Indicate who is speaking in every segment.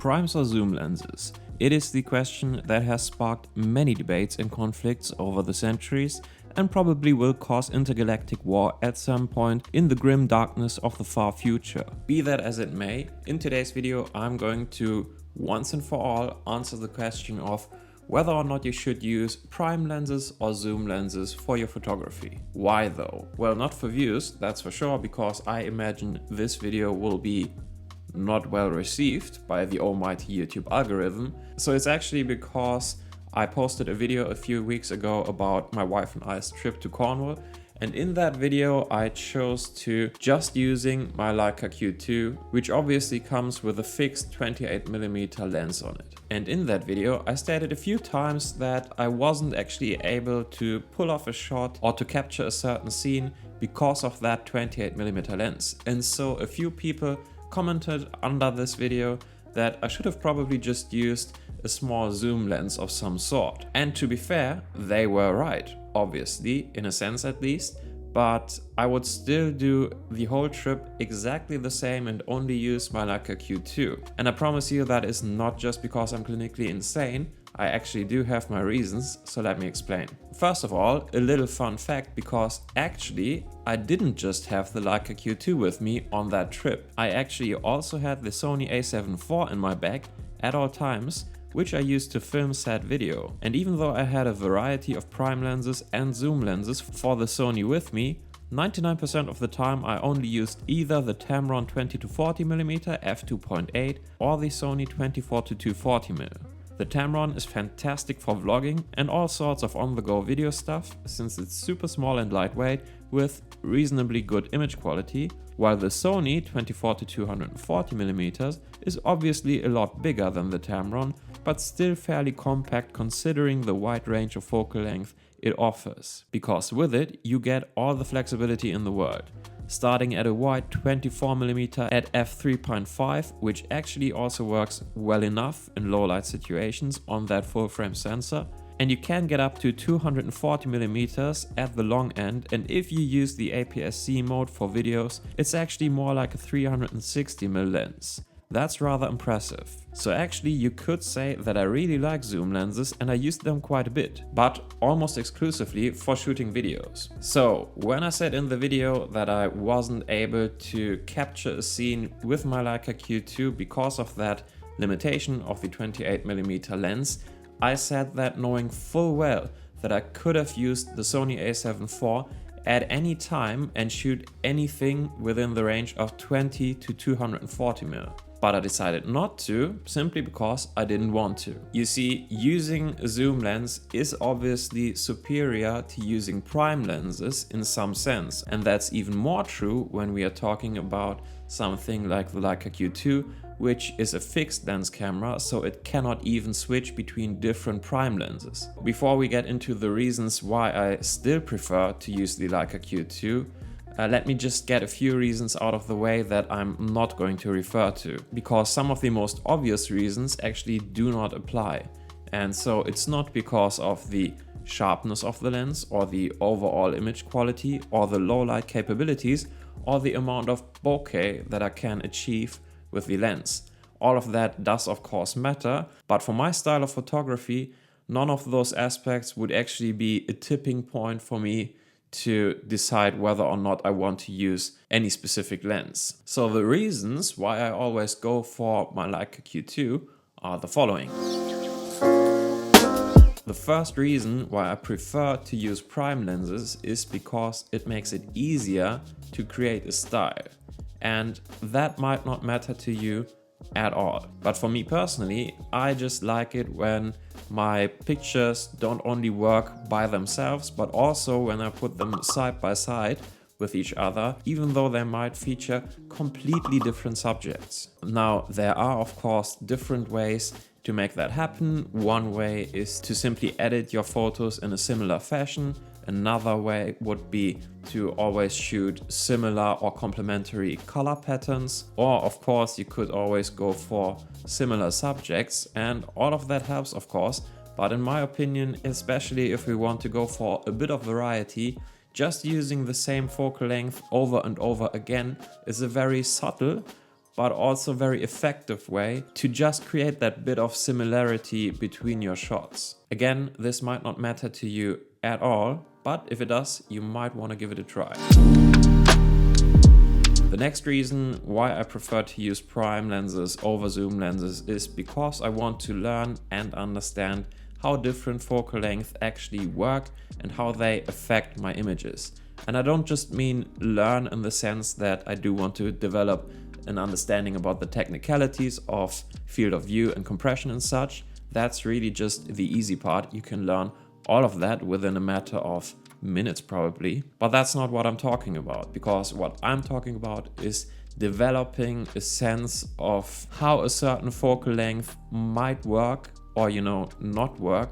Speaker 1: Primes or zoom lenses? It is the question that has sparked many debates and conflicts over the centuries and probably will cause intergalactic war at some point in the grim darkness of the far future. Be that as it may, in today's video I'm going to once and for all answer the question of whether or not you should use prime lenses or zoom lenses for your photography. Why though? Well, not for views, that's for sure, because I imagine this video will be not well received by the almighty YouTube algorithm. So it's actually because I posted a video a few weeks ago about my wife and I's trip to Cornwall, and in that video I chose to just using my Leica Q2, which obviously comes with a fixed 28mm lens on it. And in that video I stated a few times that I wasn't actually able to pull off a shot or to capture a certain scene because of that 28mm lens. And so a few people commented under this video that I should have probably just used a small zoom lens of some sort. And to be fair, they were right, obviously, in a sense at least, but I would still do the whole trip exactly the same and only use my Leica Q2. And I promise you that is not just because I'm clinically insane. I actually do have my reasons, so let me explain. First of all, a little fun fact, because actually I didn't just have the Leica Q2 with me on that trip. I actually also had the Sony a7 IV in my bag at all times, which I used to film said video. And even though I had a variety of prime lenses and zoom lenses for the Sony with me, 99% of the time I only used either the Tamron 20-40mm f2.8 or the Sony 24-240mm. The Tamron is fantastic for vlogging and all sorts of on-the-go video stuff, since it's super small and lightweight with reasonably good image quality, while the Sony 24-240mm is obviously a lot bigger than the Tamron, but still fairly compact considering the wide range of focal length it offers, because with it you get all the flexibility in the world. Starting at a wide 24mm at f3.5, which actually also works well enough in low light situations on that full frame sensor. And you can get up to 240mm at the long end, and if you use the APS-C mode for videos, it's actually more like a 360mm lens. That's rather impressive. So actually you could say that I really like zoom lenses and I use them quite a bit, but almost exclusively for shooting videos. So when I said in the video that I wasn't able to capture a scene with my Leica Q2 because of that limitation of the 28mm lens, I said that knowing full well that I could have used the Sony a7 IV at any time and shoot anything within the range of 20-240mm. But I decided not to, simply because I didn't want to. You see, using a zoom lens is obviously superior to using prime lenses in some sense, and that's even more true when we are talking about something like the Leica Q2, which is a fixed lens camera, so it cannot even switch between different prime lenses. Before we get into the reasons why I still prefer to use the Leica Q2, let me just get a few reasons out of the way that I'm not going to refer to, because some of the most obvious reasons actually do not apply. And so it's not because of the sharpness of the lens or the overall image quality or the low light capabilities or the amount of bokeh that I can achieve with the lens. All of that does of course matter, but for my style of photography, none of those aspects would actually be a tipping point for me to decide whether or not I want to use any specific lens. So the reasons why I always go for my Leica Q2 are the following. The first reason why I prefer to use prime lenses is because it makes it easier to create a style. And that might not matter to you at all. But for me personally, I just like it when my pictures don't only work by themselves, but also when I put them side by side with each other, even though they might feature completely different subjects. Now, there are of course different ways to make that happen. One way is to simply edit your photos in a similar fashion. Another way would be to always shoot similar or complementary color patterns, or of course you could always go for similar subjects, and all of that helps of course, but in my opinion, especially if we want to go for a bit of variety, just using the same focal length over and over again is a very subtle but also very effective way to just create that bit of similarity between your shots. Again, this might not matter to you at all, but if it does, you might want to give it a try. The next reason why I prefer to use prime lenses over zoom lenses is because I want to learn and understand how different focal lengths actually work and how they affect my images. And I don't just mean learn in the sense that I do want to develop an understanding about the technicalities of field of view and compression and such. That's really just the easy part. You can learn all of that within a matter of minutes probably, but that's not what I'm talking about, because what I'm talking about is developing a sense of how a certain focal length might work or, not work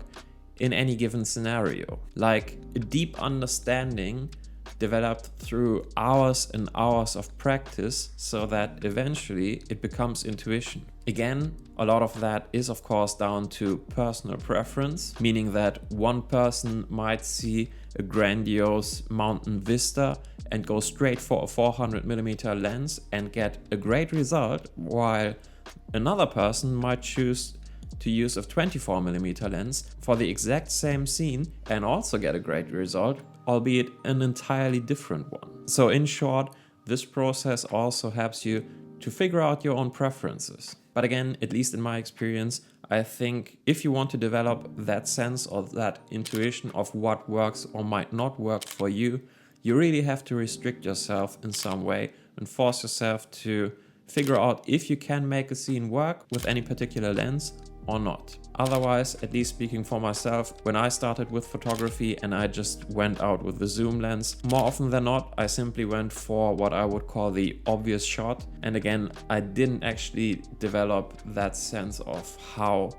Speaker 1: in any given scenario. Like a deep understanding developed through hours and hours of practice so that eventually it becomes intuition. Again, a lot of that is of course down to personal preference, meaning that one person might see a grandiose mountain vista and go straight for a 400mm lens and get a great result, while another person might choose to use a 24mm lens for the exact same scene and also get a great result, albeit an entirely different one. So in short, this process also helps you to figure out your own preferences. But again, at least in my experience, I think if you want to develop that sense or that intuition of what works or might not work for you, you really have to restrict yourself in some way and force yourself to figure out if you can make a scene work with any particular lens or not. Otherwise, at least speaking for myself, when I started with photography and I just went out with the zoom lens, more often than not, I simply went for what I would call the obvious shot. And again, I didn't actually develop that sense of how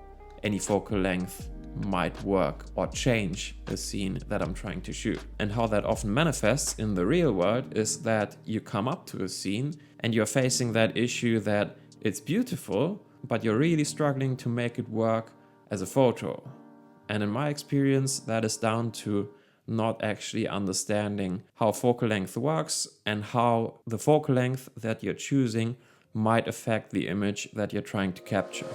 Speaker 1: any focal length might work or change a scene that I'm trying to shoot. And how that often manifests in the real world is that you come up to a scene and you're facing that issue that it's beautiful, but you're really struggling to make it work as a photo. And in my experience, that is down to not actually understanding how focal length works and how the focal length that you're choosing might affect the image that you're trying to capture.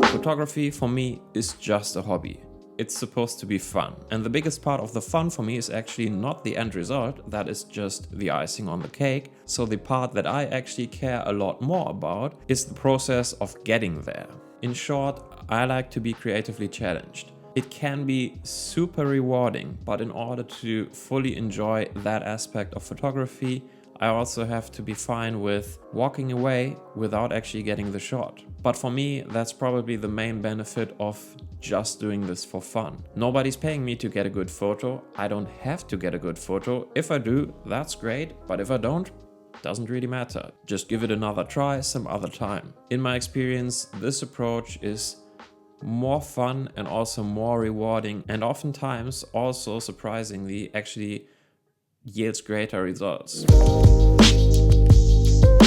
Speaker 1: Photography for me is just a hobby. It's supposed to be fun. And the biggest part of the fun for me is actually not the end result, that is just the icing on the cake. So the part that I actually care a lot more about is the process of getting there. In short, I like to be creatively challenged. It can be super rewarding, but in order to fully enjoy that aspect of photography, I also have to be fine with walking away without actually getting the shot. But for me, that's probably the main benefit of just doing this for fun. Nobody's paying me to get a good photo. I don't have to get a good photo. If I do, that's great. But if I don't, doesn't really matter. Just give it another try some other time. In my experience, this approach is more fun and also more rewarding, and oftentimes also surprisingly actually yields greater results.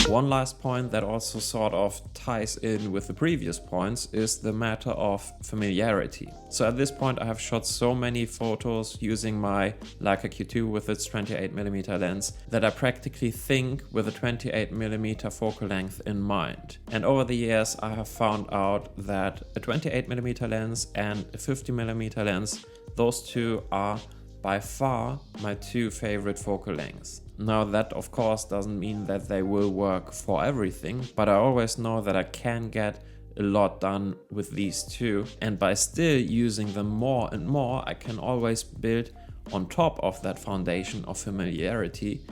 Speaker 1: One last point that also sort of ties in with the previous points is the matter of familiarity. So at this point I have shot so many photos using my Leica Q2 with its 28mm lens that I practically think with a 28mm focal length in mind. And over the years I have found out that a 28mm lens and a 50mm lens, those two are by far my two favorite focal lengths. Now that of course doesn't mean that they will work for everything, but I always know that I can get a lot done with these two, and by still using them more and more, I can always build on top of that foundation of familiarity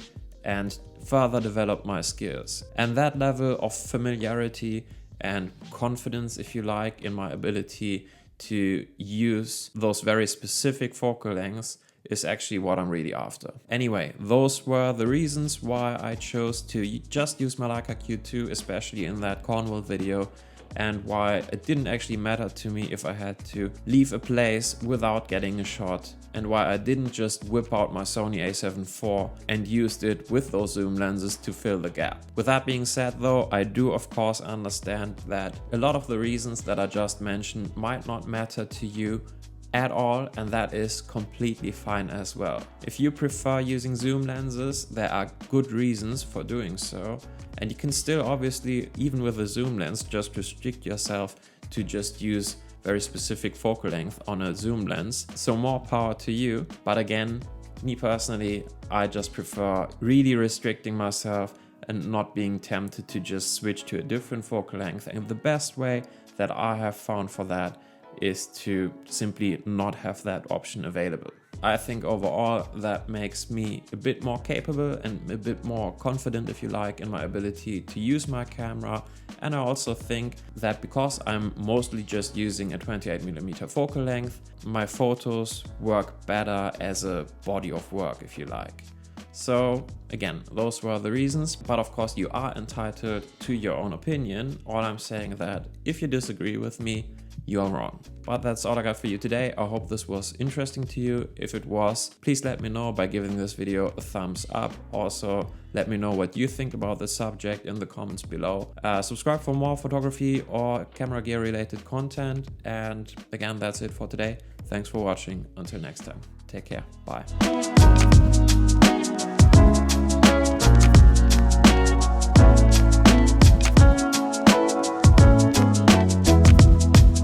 Speaker 1: and further develop my skills. And that level of familiarity and confidence, if you like, in my ability to use those very specific focal lengths is actually what I'm really after. Anyway, those were the reasons why I chose to just use my Leica Q2, especially in that Cornwall video, and why it didn't actually matter to me if I had to leave a place without getting a shot, and why I didn't just whip out my Sony a7 IV and used it with those zoom lenses to fill the gap. With that being said though, I do of course understand that a lot of the reasons that I just mentioned might not matter to you at all, and that is completely fine as well. If you prefer using zoom lenses, there are good reasons for doing so, and you can still obviously, even with a zoom lens, just restrict yourself to just use very specific focal length on a zoom lens. So more power to you. But again, me personally, I just prefer really restricting myself and not being tempted to just switch to a different focal length. And the best way that I have found for that is to simply not have that option available. I think overall that makes me a bit more capable and a bit more confident, if you like, in my ability to use my camera. And I also think that because I'm mostly just using a 28mm focal length, my photos work better as a body of work, if you like. So again, those were the reasons, but of course you are entitled to your own opinion. All I'm saying that if you disagree with me, you are wrong. But that's all I got for you today. I hope this was interesting to you. If it was, please let me know by giving this video a thumbs up. Also, let me know what you think about the subject in the comments below. Subscribe for more photography or camera gear related content. And again, that's it for today. Thanks for watching. Until next time, take care. Bye.